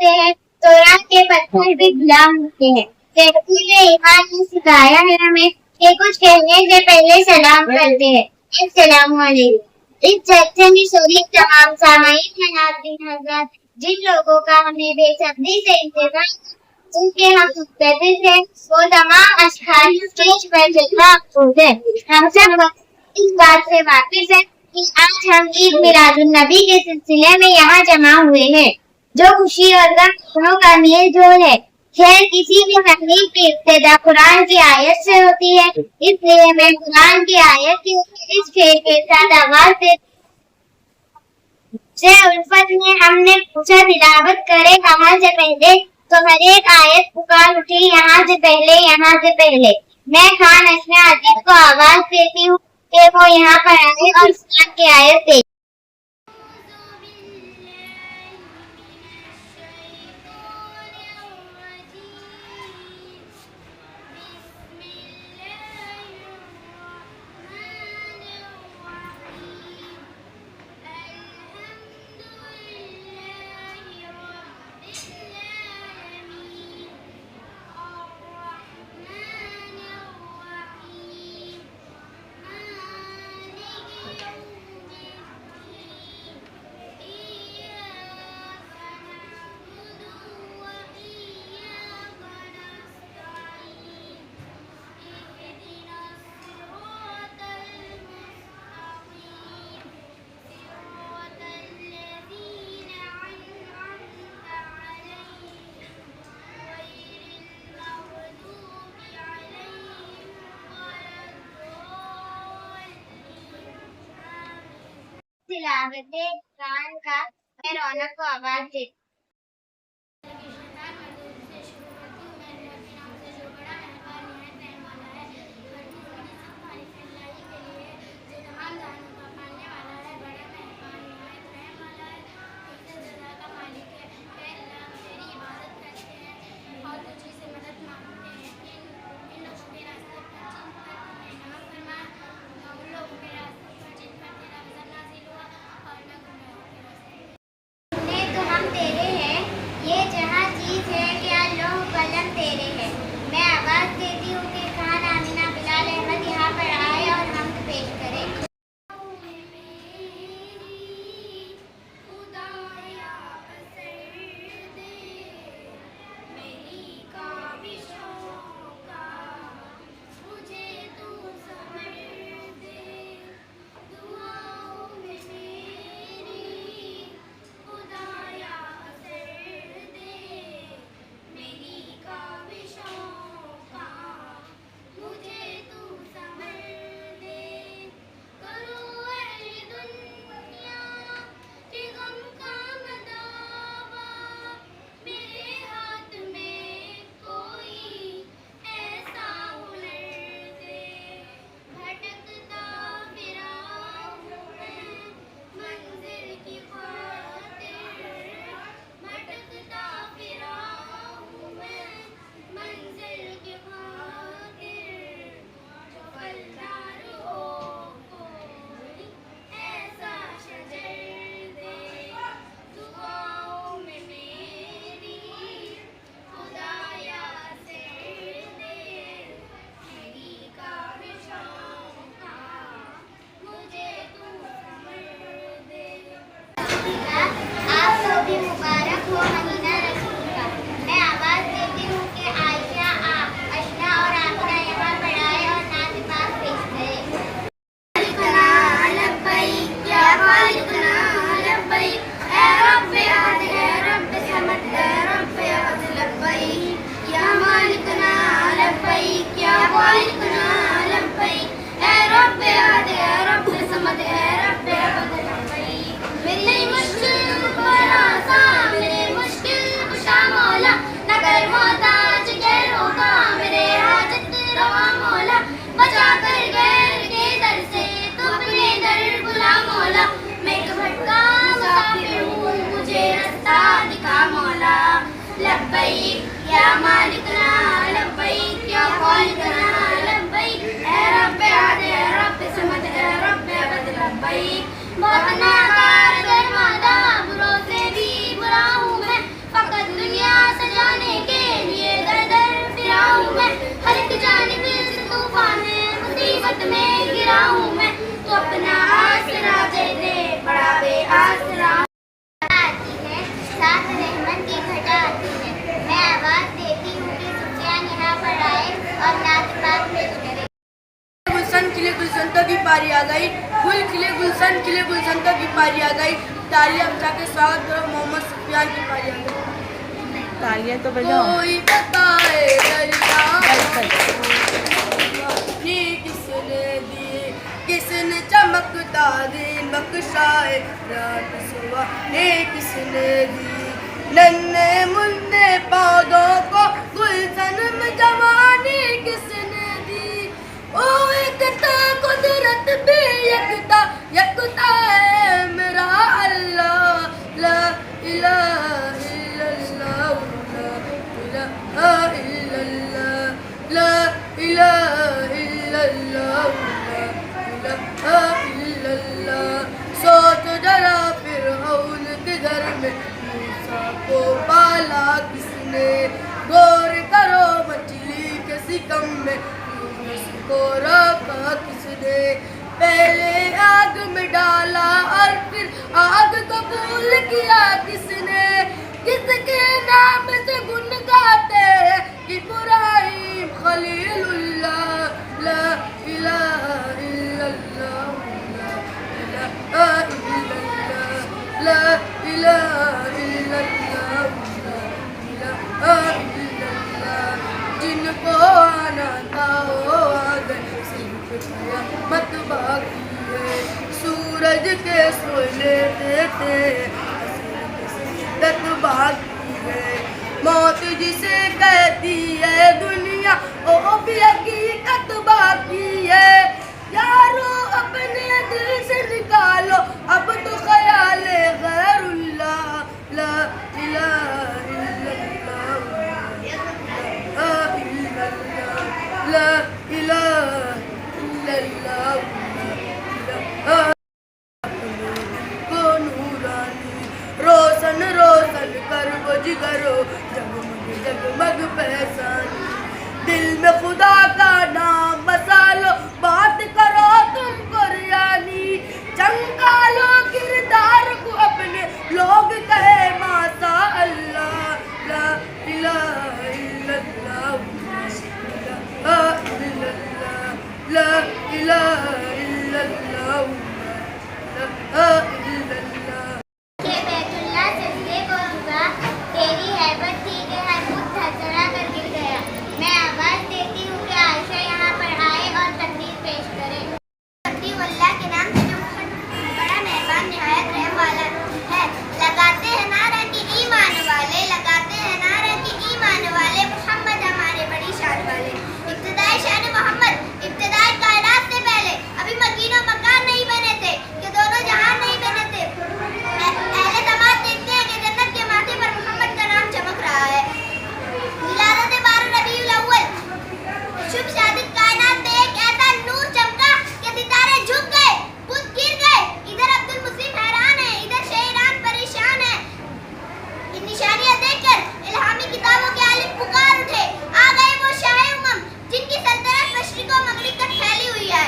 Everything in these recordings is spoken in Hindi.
करते हैं तो रात के पत्थर भी गुलाम होते हैं। रसूल ईमान ने सिखाया है हमें कि कुछ कहने से पहले सलाम करते हैं, अस्सलामु अलैकुम। इस चर्चा में शरीक तमाम सामाईन व नाज़रीन हज़रात, जिन लोगों का हमें बेसब्री से इंतजार जिनके हम मुक्तदिर हैं, वो तमाम अशखास स्टेज पर जलवा अफरोज हैं। हम सब इस बात से वाकिफ हैं कि आज हम ईद मिलादुन्नबी के सिलसिले में यहाँ जमा हुए हैं, जो खुशी और गम दोनों का मेल जोल है। खैर, किसी भी तकलीफ की इब्तिदा कुरान की आयत से होती है, इसलिए मैं कुरान की आयत के इस शेर के साथ आगाज देती से उल्फत ने हमने पूछा तिलावत करे कहाँ से पहले, तो हर एक आयत पुकार उठी यहाँ से पहले, यहाँ से पहले। मैं खान अशना अजीब को आवाज देती हूँ कि वो यहाँ पर आए और इस्लाम की आयत दे। तिलावत कुरान का मैं रौनक को आवाज देती तेरे गुलशन तक की पारी आ गई, गुल खिले गुलशन तक की पारी आ गई। तालियां बजा के स्वागत करो, मोहम्मद सुफियान की पारी आ गई। तालियां तो बजाओ। कोई बताए दरिया किसने दी, किसने चमकता दिन बख्शाए रात सुबह किसने दी। नन्हे मुन्ने पौधों को गुलशन में जवानी किसने दी। ओ एकता कुदरत भी एकता एकता है मेरा अल्लाह। ला इलाहा इल्लल्लाह, ला इलाहा इल्लल्लाह, ला इलाहा इल्लल्लाह, ला इलाहा इल्लल्लाह। सोच जरा फिरऔन के घर में मूसा को पाला किसने। गौर करो मछली के सिकम में यूनुस को रखा किसने। पहले आग में डाला और फिर आग को कबूल किया किसने। किसके नाम से गुन गाते हैं इब्राहिम खलीलुल्लाह। ला इलाहा इल्लल्लाह, ला इलाहा इल्लल्लाह, ला इलाहा इल्लल्लाह, ला इलाहा इल्लल्लाह। जिनको आना था वो आ गए, सिर्फ कयामत बाकी है। सूरज के सोने देते शिद्दत बाकी है। मौत जिसे कहती है दुनिया वो भी हकीकत बाकी है। यारो अपने दिल से निकालो अब तो ख्याल गैरुल्लाह। ला इलाहा इल्लल्लाह, ला इलाहा इल्लल्लाह, को नूरानी रोशन रोशन कर वो जिगरो जगमग जगमग पहचानी। दिल में खुदा का नाम बसा लो, बात करो तुम कुर्बानी। चमका लो किरदार को अपने, लोग कहे माशा अल्लाह। ला इलाहा इल्लल्लाह, ला इलाहा इल्लल्लाह, ला इलाहा इल्लल्लाह, ला इलाहा। के बैतुल्लाह सजदे को झुका, तेरी हैबत थी कि हर बुत थरथरा कर गिर गया। मैं आवाज देती हूँ कि आयशा यहाँ पर आए और तकरीर पेश करे। अल्लाह के नाम से जो बड़ा मेहरबान निहायत रहम वाला है। लगाते हैं नारा कि ईमान वाले, लगाते हैं नारा कि ईमान वाले, मोहम्मद हमारे बड़ी शान वाले। इब्तिदाई शान मोहम्मद, इब्तिदाई कायनात से पहले अभी मकीनो मकान नहीं बने थे कि दोनों जहान नहीं बने थे। अहले तमाम देखते हैं कि जन्नत के माथे पर मोहम्मद का नाम चमक रहा है। मिलादत 12 रबीउल अव्वल, शुभ शादी कायनात में एक ऐसा नूर चमका कि सितारे झुक गए, बुत गिर गए। इधर अब्दुल मुस्लिम हैरान है, इधर शेरान परेशान है। इन निशानियां देखकर इल्हामी किताबों के आलिम पुकार उठे। आ गए वो शाह उम्मम जिनकी सल्तनत मशरिक और मगरिब तक फैली हुई है।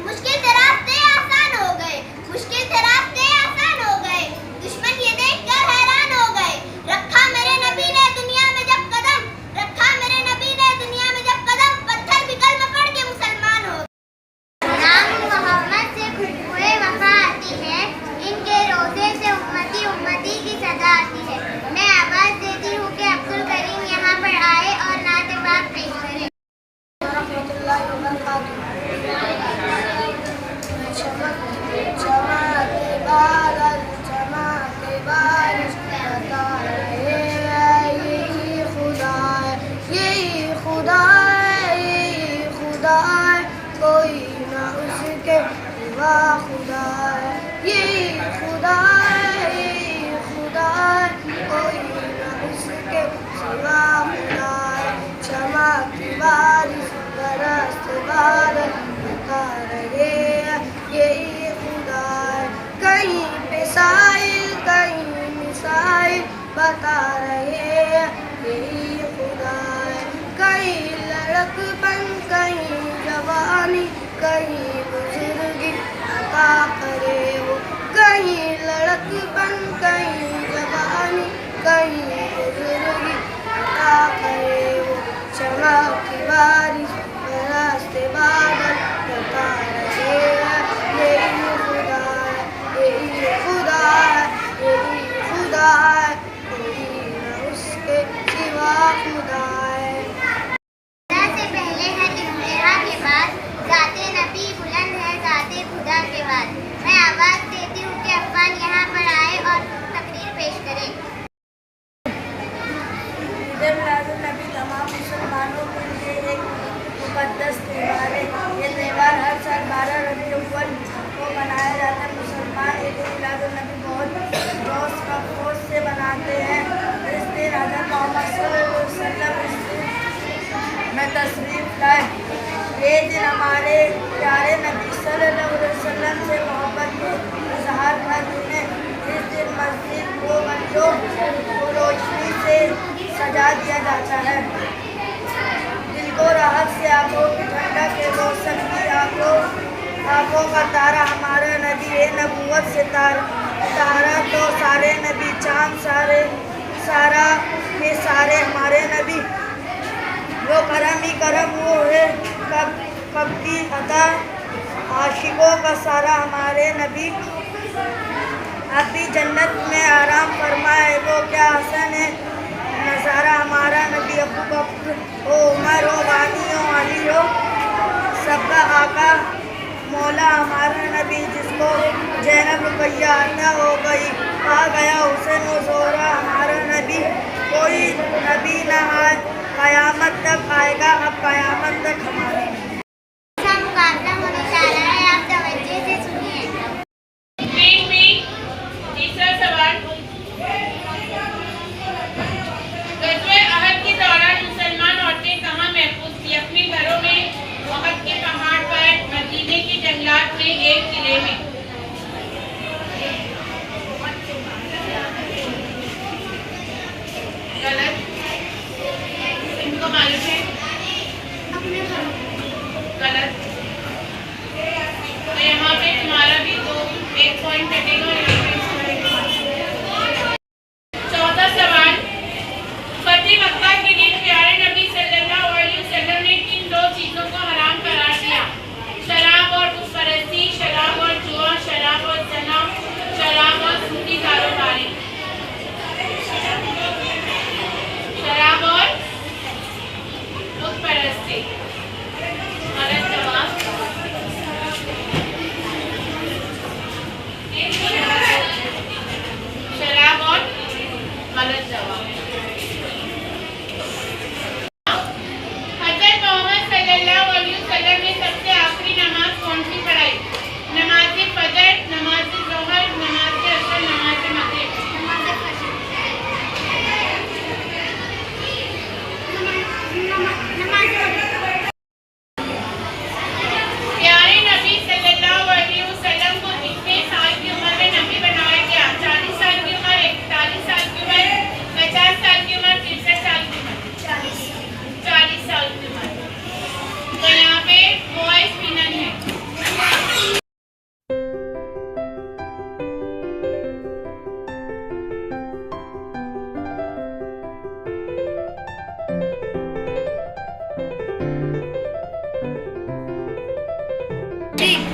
मुश्किल से रास्ते आसान हो गए, मुश्किल से रास्ते आसान हो गए। दुश्मन ये देखकर हैरान हो गए। रखा मेरे नबी ने दुनिया में जब कदम, रखा मेरे नबी ने दुनिया में जब कदम, पत्थर भी कलमा पढ़ के मुसलमान हो। नाम मोहम्मद से खुशबुए वफा आती है, इनके रोज़े से उम्मती उम्मती की सदा आती है। मैं आवाज देती हूँ कि अब्दुल करीम यहाँ पर आए और नात पाक पेश करें। चमके बादल चमके बारिश बता रहे हैं यही खुदा है, यही खुदा है, यही खुदा है। कोई ना उसके सिवा खुदा है, यही खुदा है, यही खुदा है। कोई ना उसके सिवा खुदा है। चमके बारिश बरसते बादल बता रहे हैं यही खुदा है। कहीं पे साहिल कहीं मिसाइल बता रहे हैं यही खुदा है। कहीं लड़कपन कहीं जवानी, कहीं बुजुर्गी अता करे वो। कहीं लड़कपन कहीं जवानी, कहीं बुजुर्गी अता करे वो। चमक की बारिश बरसते बादल बता ये दिन हमारे प्यारे नबी सल्लल्लाहु अलैहि वसल्लम से मोहब्बत के इजहार का दिन है। इस दिन मस्जिद को गलियों को रोशनी से सजा दिया जाता है। दिल को राहत से, आंखों की ठंडक से, रोशन की आंखों का तारा हमारा नबी है। नबूवत से तारा तो सारे नबी, चांद सारा के सारे हमारे नबी। वो करम ही करम वो है कब की अता, आशिकों का सारा हमारे नबी। अभी जन्नत में आराम फरमाए, वो क्या हसन है नज़ारा हमारा नबी। अबू बकर हो, उमर हो, वानी हो, अली हो, सबका आका मौला हमारा नबी। जिसको ज़ैनब रुकैया अता हो गई, आ गया हुसैन व ज़ोहरा हमारा नबी। कोई नबी न आए क़यामत तक, आएगा अब क़यामत तक हमारा नबी। ऐसा मुकाबला होने जा रहा है, आप तवज्जो से सुनिए। तीसरा सवाल, ग़ज़वे अहद के दौरान मुसलमान औरतें कहाँ महफूज थी? अपने घरों में, अहद के पहाड़ पर, मदीने के जंगलात में, एक किले में। गलत। इनको मालूम है? गलत। तो यहाँ पे तुम्हारा भी 1 पॉइंट कटेगा। चौथा सवाल, फतेह मक्का के दिन प्यारे नबी सल्लल्लाहु अलैहि वसल्लम ने किन 2 चीज़ों को हराम करार दिया? शराब और बुतपरस्ती, शराब और जुआ, शराब और ज़ना, शराब और सूदी कारोबारी। शराब और बुतपरस्ती। गलत जवाब। शराब और गलत जवाब। हज़रत मोहम्मद सल्लल्लाहु अलैहि वसल्लम ने सबसे आखिरी नमाज कौन सी पढ़ाई? नमाज फजर, नमाज ज़ोहर, नमाज असर, नमाज मगरिब। प्यारे नबी सल्लल्लाहु अलैहि वसल्लम को कितने साल की उम्र में नबी बनाया गया? 40 साल की उम्र, 41 साल की उम्र, 50 साल की उम्र, 63 साल की उम्र। 40 साल की उम्र। तो यहाँ पे वॉइस भी नहीं है। ठीक।